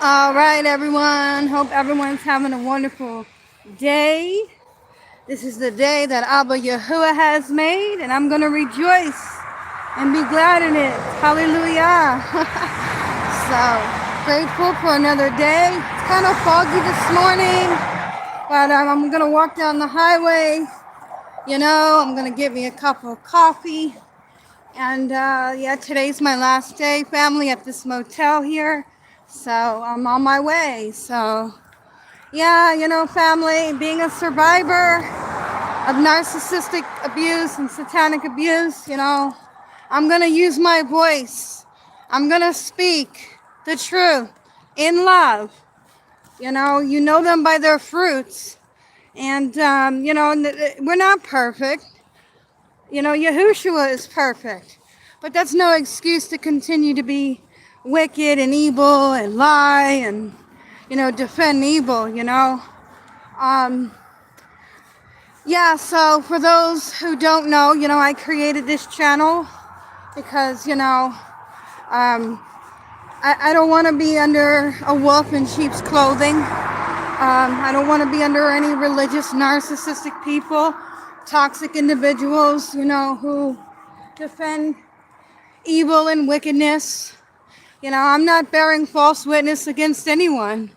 All right, everyone. Hope everyone's having a wonderful day. This is the day that Abba Yahuwah has made, and I'm going to rejoice and be glad in it. Hallelujah. So, grateful for another day. It's kind of foggy this morning, but I'm going to walk down the highway. I'm going to get me a cup of coffee. And yeah, today's my last day, family, at this motel here. So I'm on my way. So yeah, family, being a survivor of narcissistic abuse and satanic abuse, I'm going to use my voice. I'm going to speak the truth in love. You know them by their fruits. And, we're not perfect. Yahushua is perfect. But that's no excuse to continue to be wicked and evil and lie and, defend evil. Yeah, so for those who don't know, I created this channel because, I don't want to be under a wolf in sheep's clothing. I don't want to be under any religious, narcissistic people, toxic individuals, who defend evil and wickedness. I'm not bearing false witness against anyone.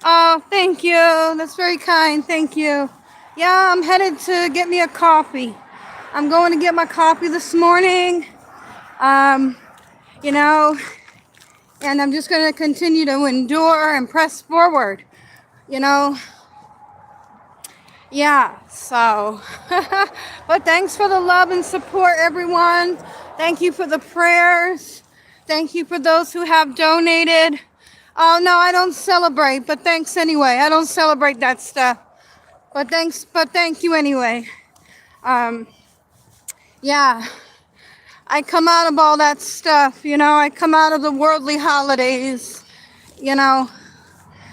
Oh, thank you. That's very kind. Thank you. Yeah, I'm headed to get me a coffee. I'm going to get my coffee this morning. Um, you know, and I'm just going to continue to endure and press forward. you know yeah, so but thanks for the love and support, everyone. Thank you for the prayers. Thank you for those who have donated. Oh no, I don't celebrate, but thanks anyway. I don't celebrate that stuff, but thank you anyway. um yeah, I come out of all that stuff. I come out of the worldly holidays. you know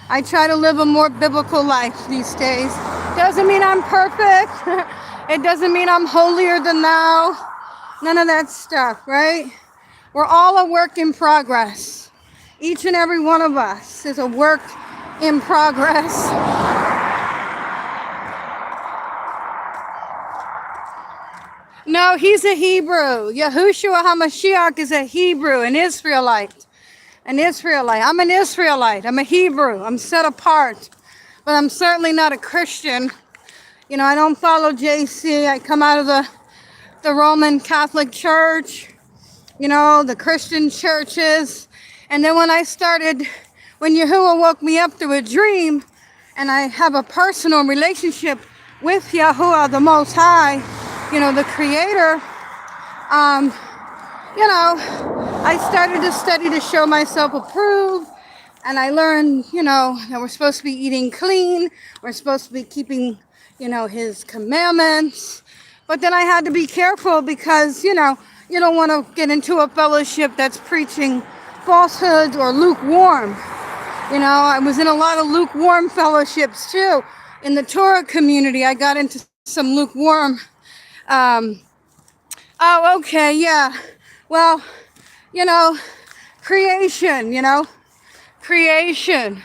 I try to live a more biblical life these days. Doesn't mean I'm perfect. It doesn't mean I'm holier than thou. None of that stuff, right? We're all a work in progress. Each and every one of us is a work in progress. No, he's a Hebrew. Yahushua HaMashiach is a Hebrew, an Israelite. An Israelite. I'm an Israelite. I'm a Hebrew. I'm set apart. But I'm certainly not a Christian. I don't follow JC. I come out of the Roman Catholic Church, the Christian churches. And then when Yahuwah woke me up through a dream, and I have a personal relationship with Yahuwah, the Most High, the Creator, I started to study to show myself approved, and I learned, that we're supposed to be eating clean, we're supposed to be keeping, his commandments. But then I had to be careful because, you don't want to get into a fellowship that's preaching falsehoods or lukewarm. I was in a lot of lukewarm fellowships too. In the Torah community, I got into some lukewarm. Oh, okay, yeah. Well, creation, creation.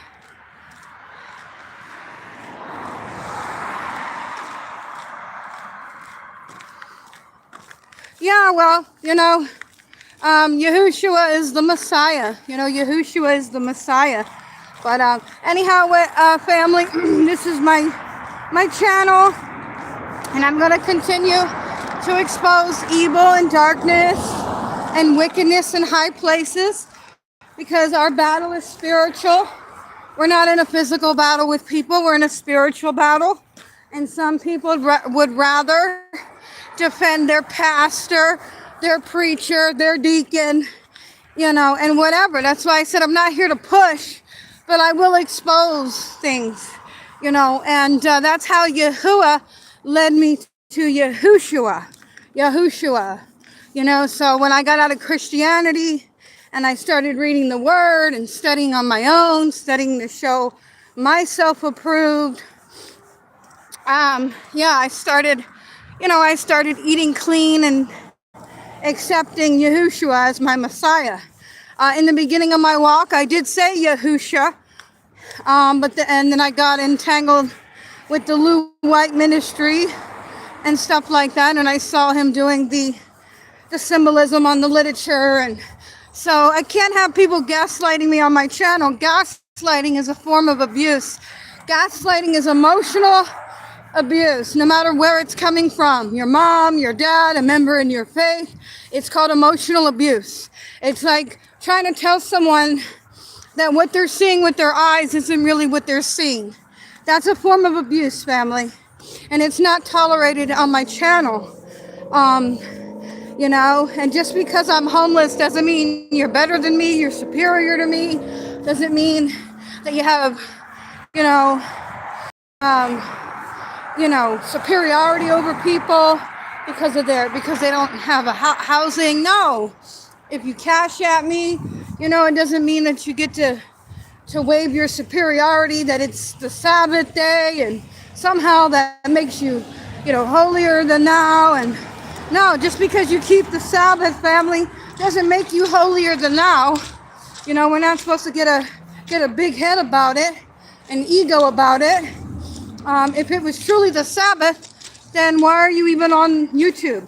Yeah, well, Yahushua is the Messiah. Yahushua is the Messiah. But anyhow, family, this is my channel, and I'm going to continue to expose evil and darkness and wickedness in high places, because our battle is spiritual. We're not in a physical battle with people. We're in a spiritual battle. And some people would rather defend their pastor, their preacher, their deacon, and whatever. That's why I said I'm not here to push, but I will expose things, and that's how Yahuwah led me to Yahushua. So when I got out of Christianity and I started reading the Word and studying on my own, studying to show myself approved, I started eating clean and accepting Yahushua as my Messiah. In the beginning of my walk, I did say Yahusha, and then I got entangled with the Lou White ministry and stuff like that, and I saw him doing the symbolism on the literature, and so I can't have people gaslighting me on my channel. Gaslighting is a form of abuse. Gaslighting is emotional abuse, no matter where it's coming from. Your mom, your dad, a member in your faith. It's called emotional abuse. It's like trying to tell someone that what they're seeing with their eyes isn't really what they're seeing. That's a form of abuse, family. And it's not tolerated on my channel. And just because I'm homeless doesn't mean you're better than me, you're superior to me. Doesn't mean that you have, superiority over people because they don't have a housing. No. If you cash at me, it doesn't mean that you get to waive your superiority, that it's the Sabbath day and somehow that makes you, holier than thou. And no, just because you keep the Sabbath, family, doesn't make you holier than thou. We're not supposed to get a big head about it, an ego about it. If it was truly the Sabbath, then why are you even on YouTube?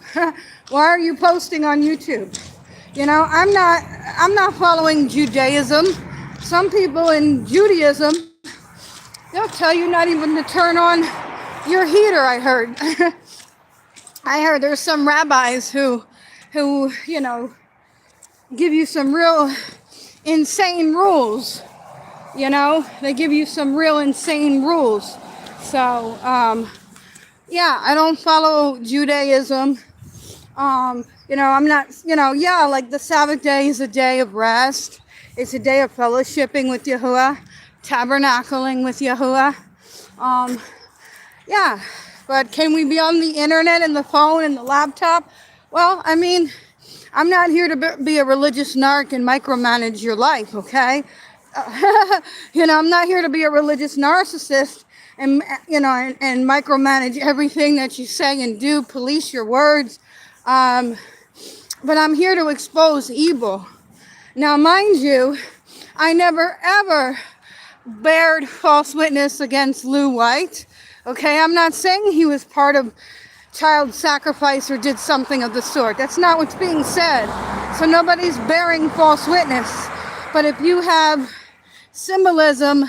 Why are you posting on YouTube? I'm not following Judaism. Some people in Judaism, they'll tell you not even to turn on your heater, I heard. I heard there's some rabbis who give you some real insane rules. They give you some real insane rules. So, I don't follow Judaism. I'm not, like the Sabbath day is a day of rest. It's a day of fellowshipping with Yahuwah, tabernacling with Yahuwah. But can we be on the internet and the phone and the laptop? Well, I'm not here to be a religious narc and micromanage your life, okay? I'm not here to be a religious narcissist and micromanage everything that you say and do, police your words. But I'm here to expose evil. Now, mind you, I never ever bared false witness against Lou White. Okay, I'm not saying he was part of child sacrifice or did something of the sort. That's not what's being said. So nobody's bearing false witness. But if you have symbolism,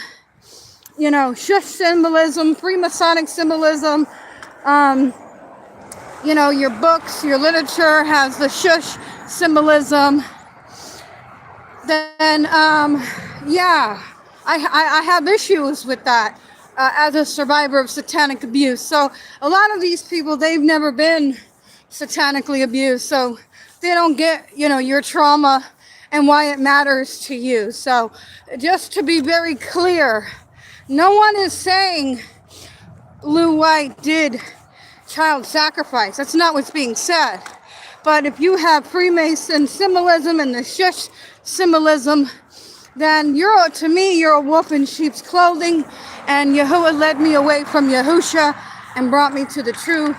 shush symbolism, Freemasonic symbolism, your books, your literature has the shush symbolism, then, I have issues with that as a survivor of satanic abuse. So a lot of these people, they've never been satanically abused, so they don't get, your trauma and why it matters to you. So just to be very clear, no one is saying Lou White did child sacrifice. That's not what's being said. But if you have Freemason symbolism and the shush symbolism, then you're a wolf in sheep's clothing, and Yahuwah led me away from Yahusha and brought me to the true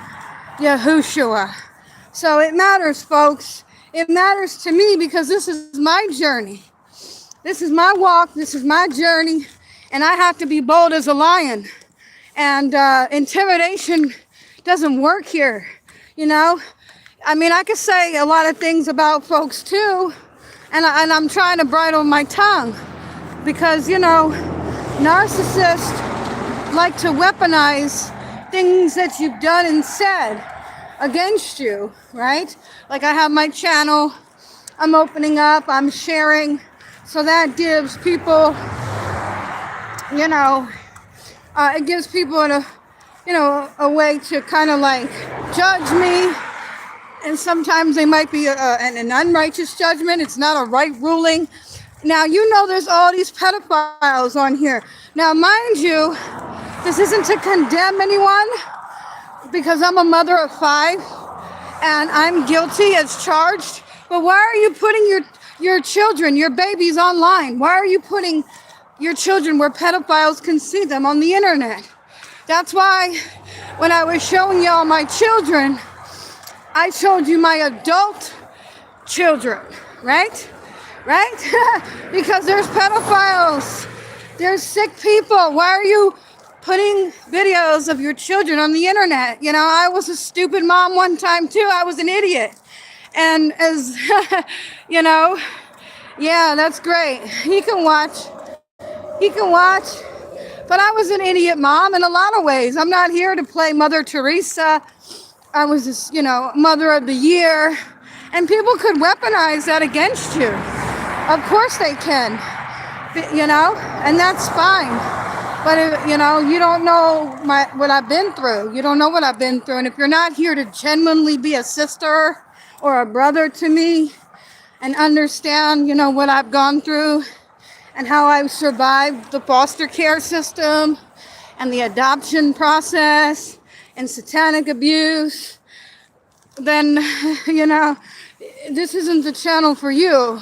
Yahushua. So it matters, folks. It matters to me because this is my journey. This is my walk. This is my journey. And I have to be bold as a lion. And intimidation doesn't work here, I could say a lot of things about folks too, and I'm trying to bridle my tongue because, narcissists like to weaponize things that you've done and said against you, right? Like I have my channel, I'm opening up, I'm sharing, so that gives people, it gives people a way to kind of like judge me. And sometimes they might be an unrighteous judgment. It's not a right ruling. Now, there's all these pedophiles on here. Now, mind you, this isn't to condemn anyone because I'm a mother of 5 and I'm guilty as charged. But why are you putting your children, your babies online? Why are you putting your children where pedophiles can see them on the internet? That's why when I was showing y'all my children, I showed you my adult children, right? right? Because there's pedophiles, there's sick people. Why are you putting videos of your children on the internet? You know, I was a stupid mom one time too. I was an idiot. And as, you know, yeah, that's great. He can watch. He can watch. But I was an idiot mom in a lot of ways. I'm not here to play Mother Teresa. I was just, you know, Mother of the Year. And people could weaponize that against you. Of course they can, you know, and that's fine. But, you know, you don't know what I've been through. You don't know what I've been through. And if you're not here to genuinely be a sister or a brother to me and understand, you know, what I've gone through and how I've survived the foster care system and the adoption process and satanic abuse, then, you know, this isn't the channel for you.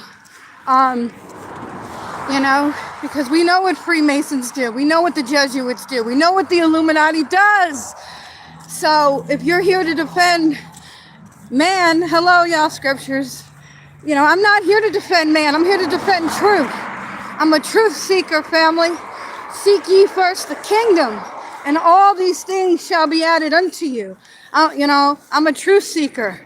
You know, because we know what Freemasons do. We know what the Jesuits do. We know what the Illuminati does. So if you're here to defend man, hello, y'all scriptures. You know, I'm not here to defend man. I'm here to defend truth. I'm a truth seeker, family. Seek ye first the kingdom, and all these things shall be added unto you. You know, I'm a truth seeker.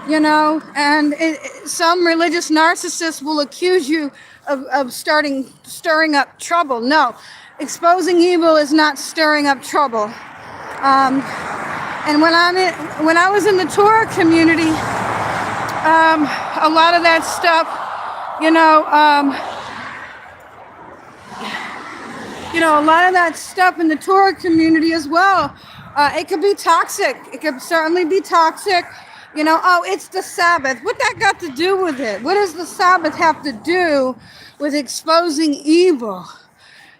You know, and some religious narcissists will accuse you of stirring up trouble. No, exposing evil is not stirring up trouble. And when I was in the Torah community, a lot of that stuff, you know, a lot of that stuff in the Torah community as well, it could be toxic. It could certainly be toxic. You know, oh, it's the Sabbath. What that got to do with it? What does the Sabbath have to do with exposing evil?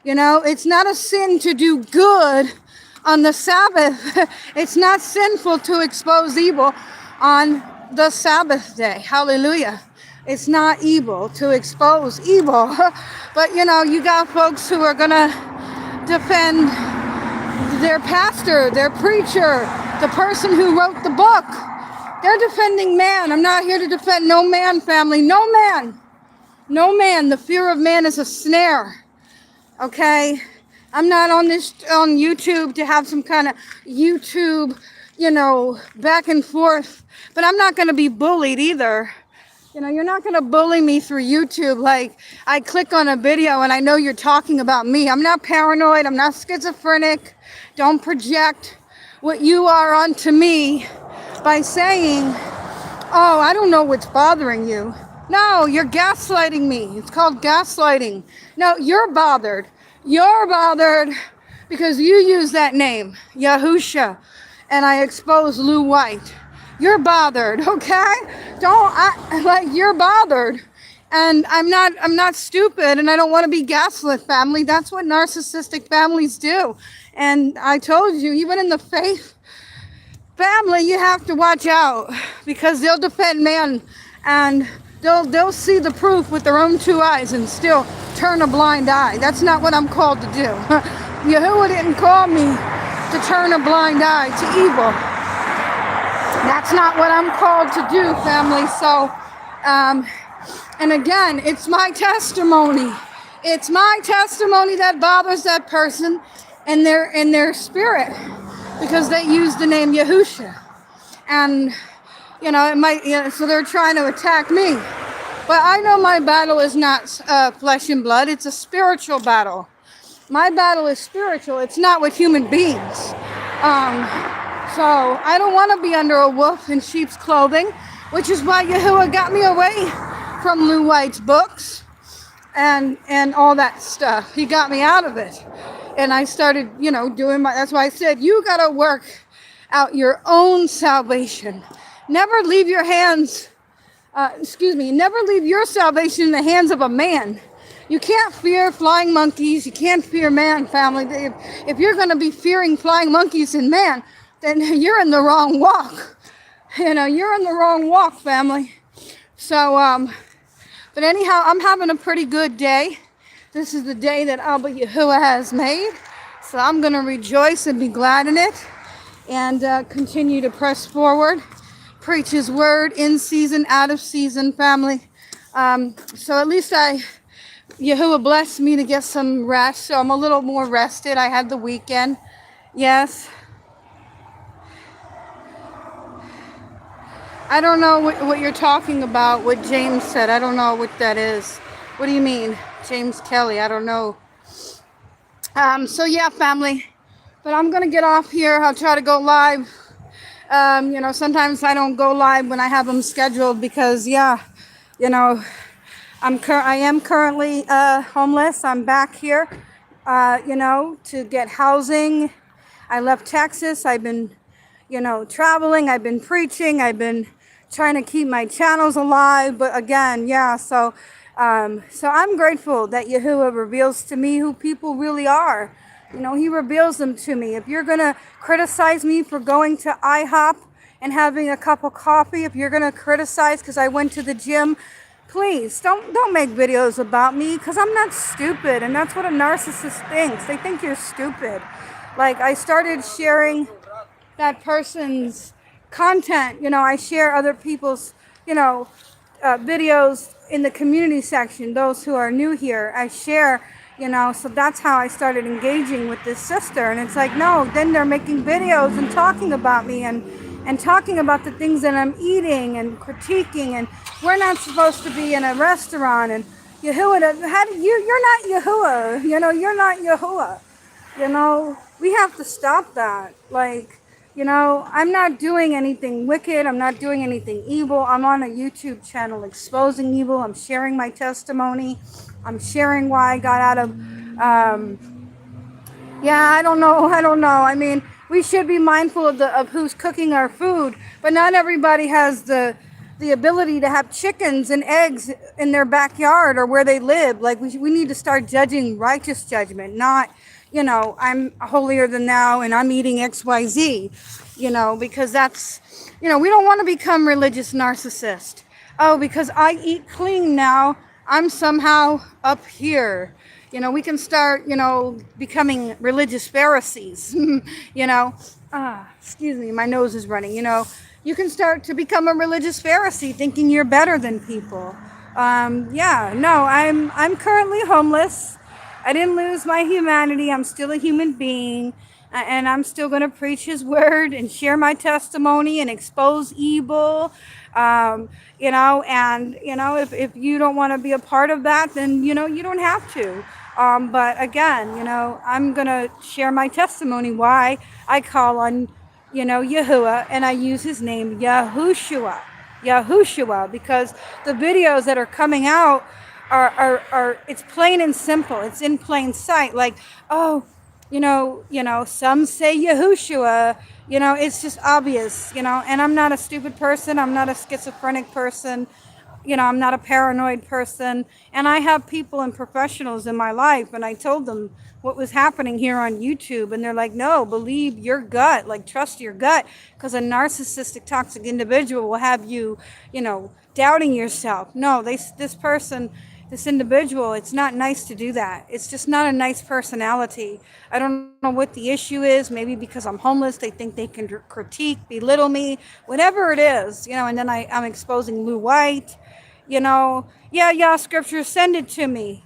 You know, it's not a sin to do good on the Sabbath. It's not sinful to expose evil on the Sabbath day. Hallelujah. It's not evil to expose evil. But, you know, you got folks who are going to defend their pastor, their preacher, the person who wrote the book. They're defending man. I'm not here to defend no man, family. No man. No man. The fear of man is a snare. Okay? I'm not on YouTube to have some kind of YouTube, you know, back and forth. But I'm not going to be bullied either. You know, you're not going to bully me through YouTube. Like, I click on a video and I know you're talking about me. I'm not paranoid. I'm not schizophrenic. Don't project what you are onto me by saying, oh, I don't know what's bothering you. No, you're gaslighting me. It's called gaslighting. No, you're bothered. You're bothered because you use that name, Yahusha, and I expose Lou White. You're bothered, okay? You're bothered. And I'm not stupid, and I don't want to be gaslit, family. That's what narcissistic families do. And I told you, even in the faith family, you have to watch out, because they'll defend man, and they'll see the proof with their own two eyes and still turn a blind eye. That's not what I'm called to do. Yahuwah didn't call me to turn a blind eye to evil. That's not what I'm called to do, family. So, and again, it's my testimony. It's my testimony that bothers that person and their spirit, because they use the name Yahusha. And, you know, it might, you know, so they're trying to attack me. But I know my battle is not flesh and blood. It's a spiritual battle. My battle is spiritual. It's not with human beings. So I don't want to be under a wolf in sheep's clothing, which is why Yahuwah got me away from Lou White's books and all that stuff. He got me out of it. And I started, you know, that's why I said, you got to work out your own salvation. Never leave your never leave your salvation in the hands of a man. You can't fear flying monkeys. You can't fear man, family. If you're going to be fearing flying monkeys and man, then you're in the wrong walk. You know, you're in the wrong walk, family. So, but anyhow, I'm having a pretty good day. This is the day that Abba Yahuwah has made. So I'm going to rejoice and be glad in it, and continue to press forward. preach his word in season, out of season, family. So at least Yahuwah blessed me to get some rest. So I'm a little more rested. I had the weekend. Yes. I don't know what you're talking about, what James said. I don't know what that is. What do you mean? James Kelly, I don't know. So yeah, family. But I'm going to get off here. I'll try to go live. Sometimes I don't go live when I have them scheduled because, yeah, you know, I am currently homeless. I'm back here, to get housing. I left Texas. I've been, traveling. I've been preaching. I've been trying to keep my channels alive. But again, yeah, so I'm grateful that Yahuwah reveals to me who people really are. He reveals them to me. If you're going to criticize me for going to IHOP and having a cup of coffee, if you're going to criticize because I went to the gym, please don't make videos about me because I'm not stupid. And that's what a narcissist thinks. They think you're stupid. Like, I started sharing that person's content. I share other people's, videos in the community section. Those who are new here, I share, so that's how I started engaging with this sister. And it's like, no, then they're making videos and talking about me and talking about the things that I'm eating and critiquing. And we're not supposed to be in a restaurant. And Yahuwah, you're not Yahuwah. You're not Yahuwah. We have to stop that. Like, I'm not doing anything wicked. I'm not doing anything evil. I'm on a YouTube channel exposing evil. I'm sharing my testimony. I'm sharing why I got out of, I don't know. I mean, we should be mindful of who's cooking our food, but not everybody has the ability to have chickens and eggs in their backyard or where they live. Like, we need to start judging righteous judgment, not, I'm holier than thou and I'm eating XYZ, because that's, we don't want to become religious narcissists. Oh, because I eat clean now, I'm somehow up here. We can start, becoming religious Pharisees, excuse me, my nose is running, you can start to become a religious Pharisee thinking you're better than people. I'm currently homeless. I didn't lose my humanity. I'm still a human being, and I'm still going to preach his word and share my testimony and expose evil. If you don't want to be a part of that, then, you don't have to. But again, I'm going to share my testimony, why I call on, Yahuwah, and I use his name, Yahushua, because the videos that are coming out are it's plain and simple. It's in plain sight. Like, oh, some say Yahushua, it's just obvious, and I'm not a stupid person. I'm not a schizophrenic person. I'm not a paranoid person. And I have people and professionals in my life, and I told them what was happening here on YouTube. And they're like, no, believe your gut, like trust your gut, because a narcissistic, toxic individual will have you, doubting yourself. No, this individual, it's not nice to do that. It's just not a nice personality. I don't know what the issue is. Maybe because I'm homeless, they think they can critique, belittle me, whatever it is, and then I'm exposing Lou White, scripture, send it to me.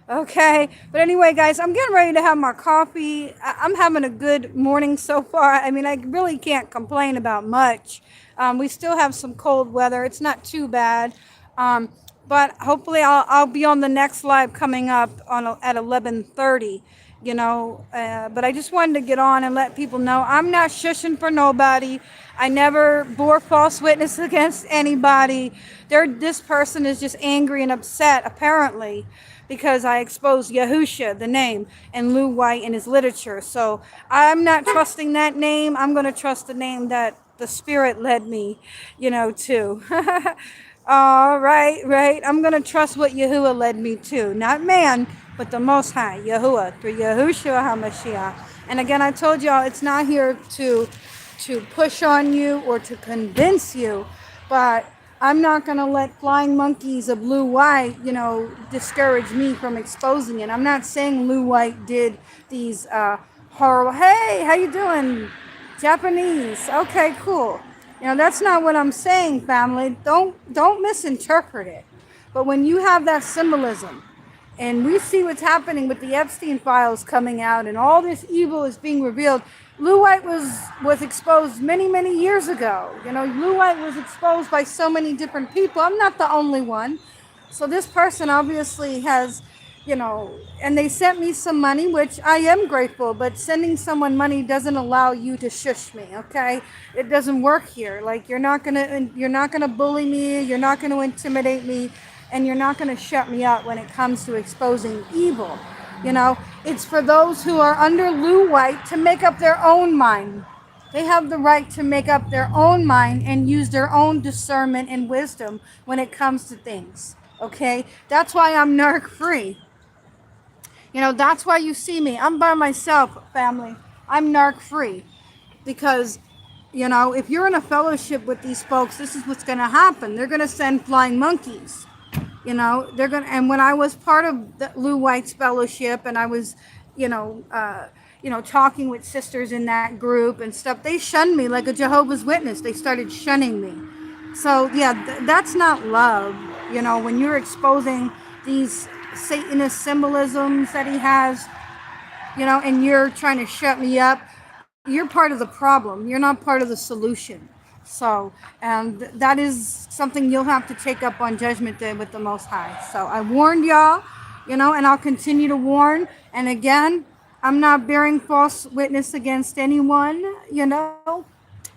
Okay. But anyway, guys, I'm getting ready to have my coffee. I'm having a good morning so far. I mean, I really can't complain about much. We still have some cold weather. It's not too bad. But hopefully I'll be on the next live coming up at 11:30, but I just wanted to get on and let people know I'm not shushing for nobody. I never bore false witness against anybody. This person is just angry and upset, apparently, because I exposed Yahusha, the name, and Lou White in his literature. So I'm not trusting that name. I'm going to trust the name that the Spirit led me, to. All right. I'm going to trust what Yahuwah led me to. Not man, but the Most High, Yahuwah, through Yahushua HaMashiach. And again, I told y'all, it's not here to push on you or to convince you, but I'm not going to let flying monkeys of Lou White, discourage me from exposing it. I'm not saying Lou White did these horrible, hey, how you doing? Japanese. Okay, cool. You know, that's not what I'm saying, family. Don't misinterpret it. But when you have that symbolism, and we see what's happening with the Epstein files coming out, and all this evil is being revealed. Lou White was exposed many years ago. You know, Lou White was exposed by so many different people. I'm not the only one. So this person obviously has, you know, and they sent me some money, which I am grateful, but sending someone money doesn't allow you to shush me, okay? It doesn't work here. Like you're not gonna bully me, you're not gonna intimidate me, and you're not gonna shut me up when it comes to exposing evil. You know, it's for those who are under Lou White to make up their own mind. They have the right to make up their own mind and use their own discernment and wisdom when it comes to things. Okay? That's why I'm narc free. You know, that's why you see me. I'm by myself, family. I'm narc free. Because, you know, if you're in a fellowship with these folks, this is what's going to happen. They're going to send flying monkeys. You know, they're going to, and when I was part of the Lou White's fellowship and I was, you know, talking with sisters in that group and stuff, they shunned me like a Jehovah's Witness. They started shunning me. So, yeah, that's not love. You know, when you're exposing these Satanist symbolisms that he has, you know, and you're trying to shut me up, you're part of the problem. You're not part of the solution. So, and that is something you'll have to take up on Judgment Day with the Most High. So I warned y'all, you know, and I'll continue to warn. And again, I'm not bearing false witness against anyone, you know.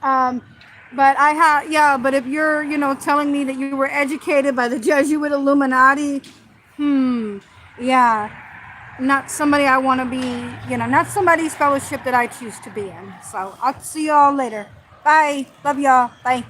But I have, yeah, but if you're, you know, telling me that you were educated by the Jesuit Illuminati, yeah, not somebody I want to be, you know, not somebody's fellowship that I choose to be in. So I'll see y'all later. Bye. Love y'all. Bye.